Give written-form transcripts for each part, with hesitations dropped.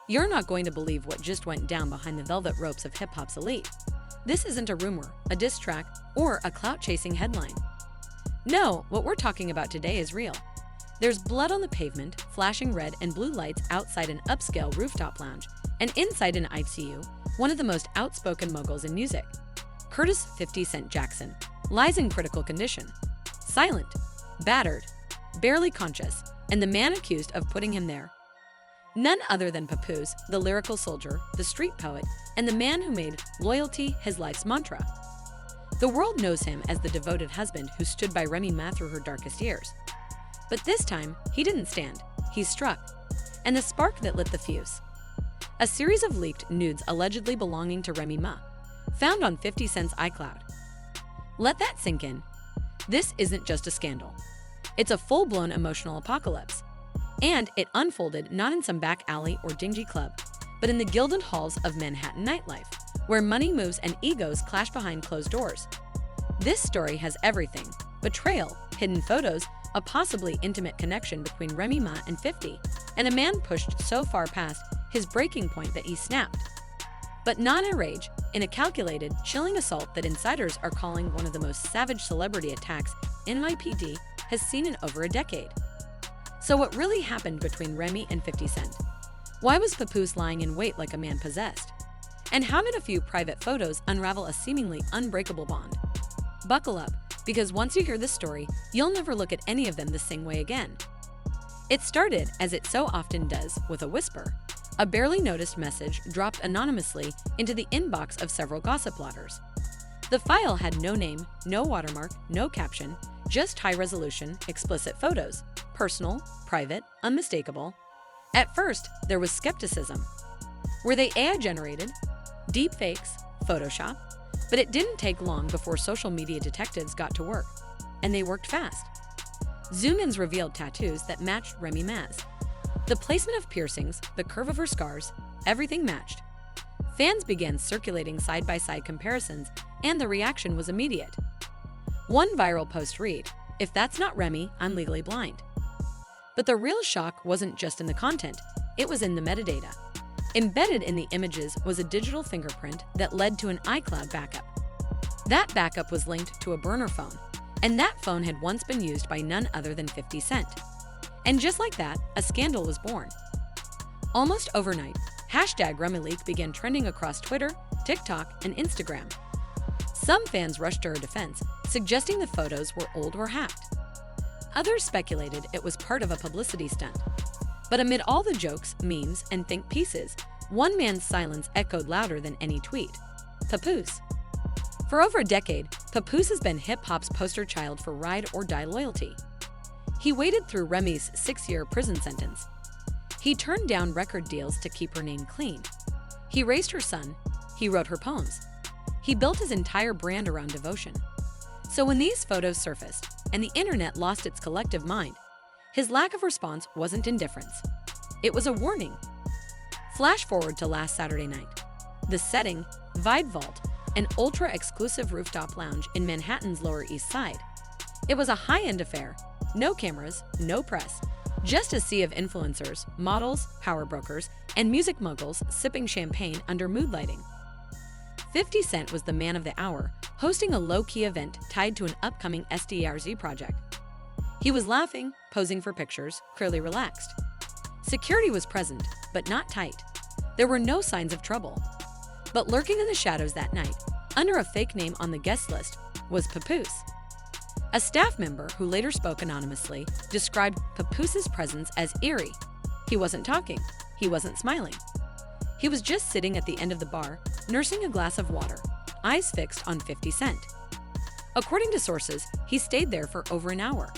You're not going to believe what just went down behind the velvet ropes of hip-hop's elite. This isn't a rumor, a diss track, or a clout-chasing headline. No, what we're talking about today is real. There's blood on the pavement, flashing red and blue lights outside an upscale rooftop lounge, and inside an ICU, one of the most outspoken moguls in music, Curtis 50 Cent Jackson, lies in critical condition. Silent, battered, barely conscious, and the man accused of putting him there. None other than Papoose, the lyrical soldier, the street poet, and the man who made loyalty his life's mantra. The world knows him as the devoted husband who stood by Remy Ma through her darkest years. But this time, he didn't stand, he struck. And the spark that lit the fuse. A series of leaked nudes allegedly belonging to Remy Ma, found on 50 Cent's iCloud. Let that sink in. This isn't just a scandal. It's a full-blown emotional apocalypse. And it unfolded not in some back alley or dingy club, but in the gilded halls of Manhattan nightlife, where money moves and egos clash behind closed doors. This story has everything: betrayal, hidden photos, a possibly intimate connection between Remy Ma and 50, and a man pushed so far past his breaking point that he snapped. But not in a rage, in a calculated, chilling assault that insiders are calling one of the most savage celebrity attacks NYPD has seen in over a decade. So what really happened between Remy and 50 Cent? Why was Papoose lying in wait like a man possessed? And how did a few private photos unravel a seemingly unbreakable bond? Buckle up, because once you hear this story, you'll never look at any of them the same way again. It started, as it so often does, with a whisper. A barely noticed message dropped anonymously into the inbox of several gossip blotters. The file had no name, no watermark, no caption, just high-resolution, explicit photos. Personal, private, unmistakable. At first, there was skepticism. Were they AI-generated? Deepfakes? Photoshop? But it didn't take long before social media detectives got to work. And they worked fast. Zoom-ins revealed tattoos that matched Remy Ma's. The placement of piercings, the curve of her scars, everything matched. Fans began circulating side-by-side comparisons, and the reaction was immediate. One viral post read, "If that's not Remy, I'm legally blind." But the real shock wasn't just in the content, it was in the metadata. Embedded in the images was a digital fingerprint that led to an iCloud backup. That backup was linked to a burner phone, and that phone had once been used by none other than 50 Cent. And just like that, a scandal was born. Almost overnight, #RemyLeak began trending across Twitter, TikTok, and Instagram. Some fans rushed to her defense, suggesting the photos were old or hacked. Others speculated it was part of a publicity stunt. But amid all the jokes, memes, and think pieces, one man's silence echoed louder than any tweet: Papoose. For over a decade, Papoose has been hip-hop's poster child for ride-or-die loyalty. He waited through Remy's 6-year prison sentence. He turned down record deals to keep her name clean. He raised her son. He wrote her poems. He built his entire brand around devotion. So when these photos surfaced, and the internet lost its collective mind, his lack of response wasn't indifference. It was a warning. Flash forward to last Saturday night. The setting, Vide Vault, an ultra-exclusive rooftop lounge in Manhattan's Lower East Side. It was a high-end affair. No cameras, no press, just a sea of influencers, models, power brokers, and music moguls sipping champagne under mood lighting. 50 Cent was the man of the hour, hosting a low-key event tied to an upcoming SDRZ project. He was laughing, posing for pictures, clearly relaxed. Security was present, but not tight. There were no signs of trouble. But lurking in the shadows that night, under a fake name on the guest list, was Papoose. A staff member who later spoke anonymously described Papoose's presence as eerie. He wasn't talking. He wasn't smiling. He was just sitting at the end of the bar, nursing a glass of water, eyes fixed on 50 Cent. According to sources, he stayed there for over an hour,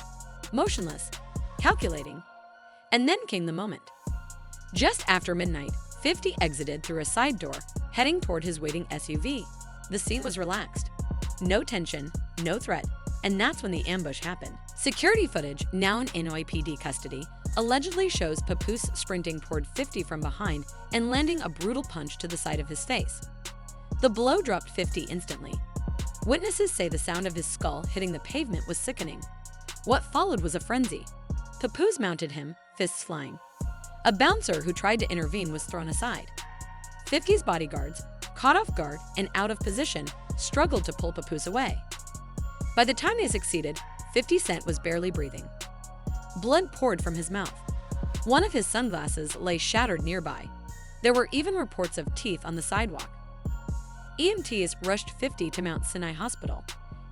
motionless, calculating. And then came the moment. Just after midnight, 50 exited through a side door, heading toward his waiting SUV. The scene was relaxed. No tension, no threat, and that's when the ambush happened. Security footage, now in NYPD custody, allegedly shows Papoose sprinting toward 50 from behind and landing a brutal punch to the side of his face. The blow dropped 50 instantly. Witnesses say the sound of his skull hitting the pavement was sickening. What followed was a frenzy. Papoose mounted him, fists flying. A bouncer who tried to intervene was thrown aside. 50's bodyguards, caught off guard and out of position, struggled to pull Papoose away. By the time they succeeded, 50 Cent was barely breathing. Blood poured from his mouth. One of his sunglasses lay shattered nearby. There were even reports of teeth on the sidewalk. EMTs rushed 50 to Mount Sinai Hospital.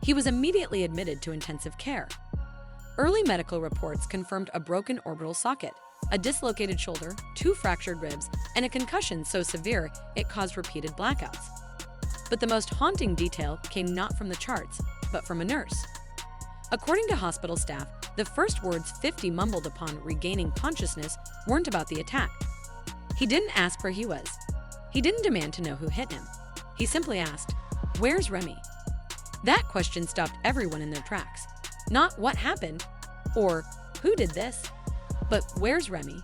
He was immediately admitted to intensive care. Early medical reports confirmed a broken orbital socket, a dislocated shoulder, 2 fractured ribs, and a concussion so severe it caused repeated blackouts. But the most haunting detail came not from the charts, but from a nurse. According to hospital staff, the first words 50 mumbled upon regaining consciousness weren't about the attack. He didn't ask where he was. He didn't demand to know who hit him. He simply asked, "Where's Remy?" That question stopped everyone in their tracks. Not what happened, or who did this, but where's Remy?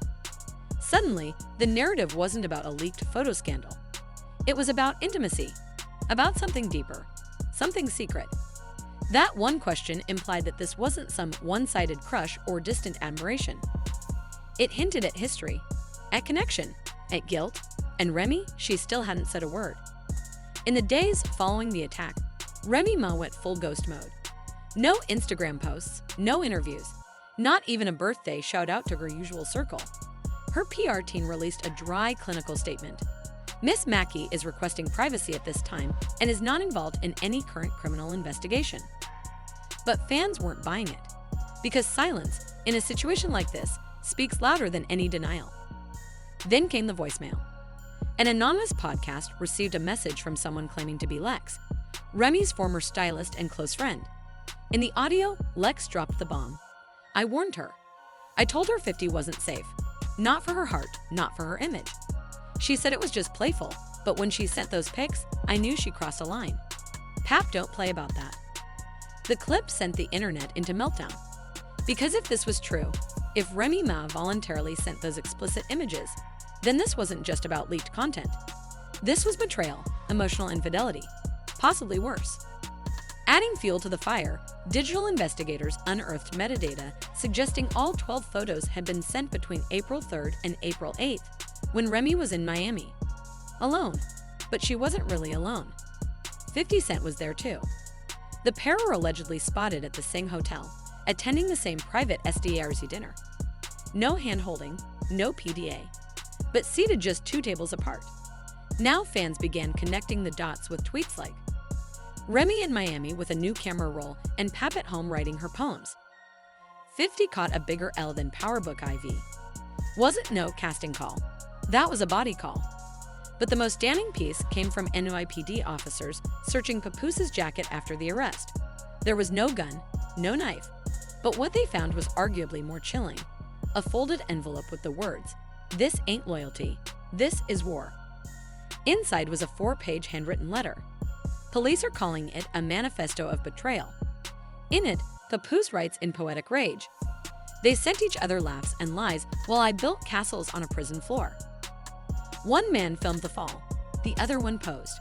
Suddenly, the narrative wasn't about a leaked photo scandal. It was about intimacy, about something deeper, something secret. That one question implied that this wasn't some one-sided crush or distant admiration. It hinted at history, at connection, at guilt, and Remy, she still hadn't said a word. In the days following the attack, Remy Ma went full ghost mode. No Instagram posts, no interviews, not even a birthday shout-out to her usual circle. Her PR team released a dry clinical statement. Miss Mackey is requesting privacy at this time and is not involved in any current criminal investigation. But fans weren't buying it, because silence, in a situation like this, speaks louder than any denial. Then came the voicemail. An anonymous podcast received a message from someone claiming to be Lex, Remy's former stylist and close friend. In the audio, Lex dropped the bomb. "I warned her. I told her 50 wasn't safe. Not for her heart, not for her image. She said it was just playful, but when she sent those pics, I knew she crossed a line. Pap, don't play about that." The clip sent the internet into meltdown. Because if this was true, if Remy Ma voluntarily sent those explicit images, then this wasn't just about leaked content. This was betrayal, emotional infidelity, possibly worse. Adding fuel to the fire, digital investigators unearthed metadata suggesting all 12 photos had been sent between April 3rd and April 8th, when Remy was in Miami. Alone. But she wasn't really alone. 50 Cent was there too. The pair were allegedly spotted at the Sing Hotel, attending the same private SDARC dinner. No hand-holding, no PDA, but seated just 2 tables apart. Now fans began connecting the dots with tweets like, "Remy in Miami with a new camera roll and Pap at home writing her poems." 50 caught a bigger L than PowerBook IV. Wasn't no casting call. That was a body call. But the most damning piece came from NYPD officers searching Papooses' jacket after the arrest. There was no gun, no knife, but what they found was arguably more chilling. A folded envelope with the words, "This ain't loyalty, this is war." Inside was a 4-page handwritten letter. Police are calling it a manifesto of betrayal. In it, Papoose writes in poetic rage, "They sent each other laughs and lies while I built castles on a prison floor." One man filmed the fall, the other one posed.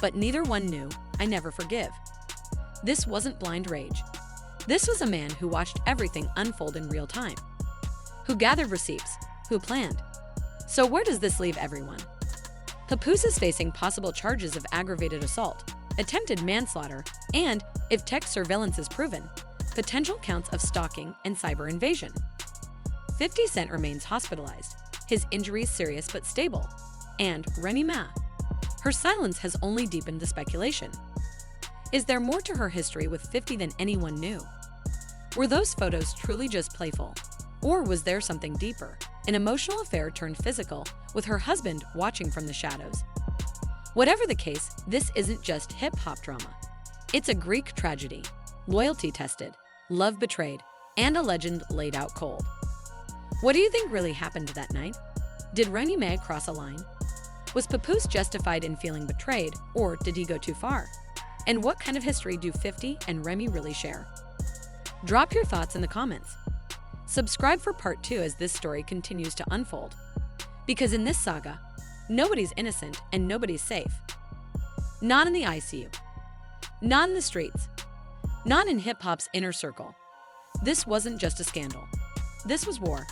But neither one knew, "I never forgive." This wasn't blind rage. This was a man who watched everything unfold in real time, who gathered receipts, who planned. So where does this leave everyone? Papoose is facing possible charges of aggravated assault, attempted manslaughter, and, if tech surveillance is proven, potential counts of stalking and cyber invasion. 50 Cent remains hospitalized, his injuries serious but stable. And Remy Ma. Her silence has only deepened the speculation. Is there more to her history with 50 than anyone knew? Were those photos truly just playful? Or was there something deeper, an emotional affair turned physical, with her husband watching from the shadows? Whatever the case, this isn't just hip-hop drama. It's a Greek tragedy, loyalty tested, love betrayed, and a legend laid out cold. What do you think really happened that night? Did Remy Ma cross a line? Was Papoose justified in feeling betrayed, or did he go too far? And what kind of history do 50 and Remy really share? Drop your thoughts in the comments. Subscribe for part 2 as this story continues to unfold. Because in this saga, nobody's innocent and nobody's safe. Not in the ICU. Not in the streets. Not in hip-hop's inner circle. This wasn't just a scandal. This was war.